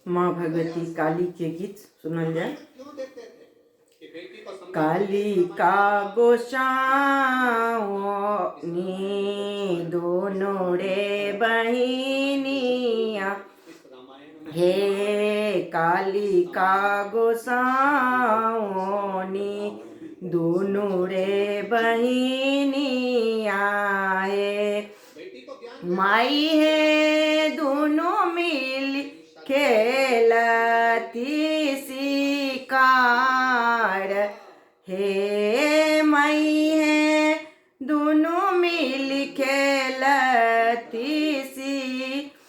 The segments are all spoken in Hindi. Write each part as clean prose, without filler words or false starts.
माँ भगवती काली के गीत सुनल जाए। काली का गोसाओनी दोनों रे बहिनिया, हे काली का गोसाओनी दोनों रे बहिनिया, हे माई है दोनों मिल खेलती शिकार, हे माई है दोनों मिल खेलती शिकार,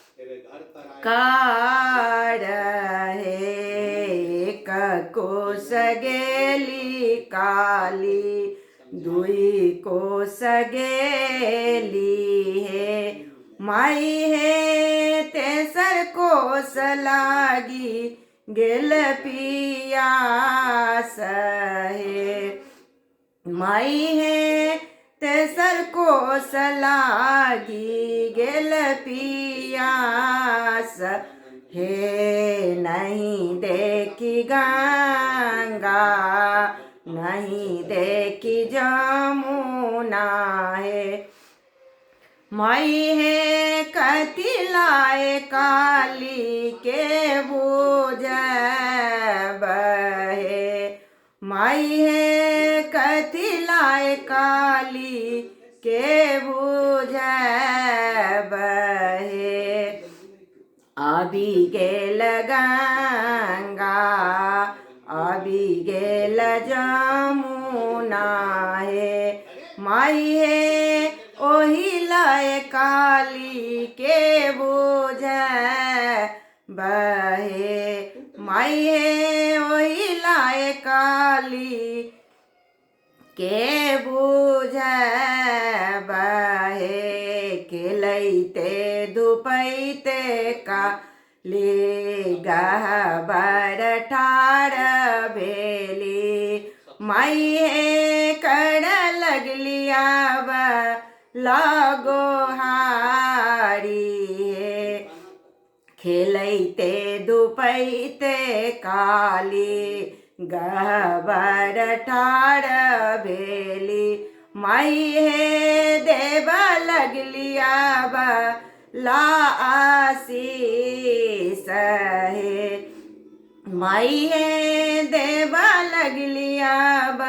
हे एक को सगेली काली दुई को सगेली, है माई है तेसर को सलागी गेल पियास, है माई है तेसर को सलागी गेल पियास, हे नहीं देखी गंगा नहीं देखी जमुना, है माई है कति लाए काली के बूझब, है माई है कति लाए काली के बूझब, है अभी गेल गंगा अभी गेल जमुना, है माई है ओही लाए काली के बूझब, है माई है ओही लाए काली के बूझब, है खेलते धुपैते का ले गहबर ठाड़ भेली, माई है कड़ लगली अब लगो हारी, है खेलते धुपैते काली गहबर ठाड़ भेली, माई है देव लगली अब ला आशीष, है माई है देव लगली अब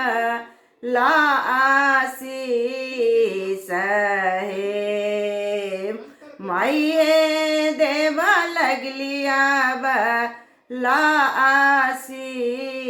ला आशीष, है माई है देव लगली अब ला आशीष।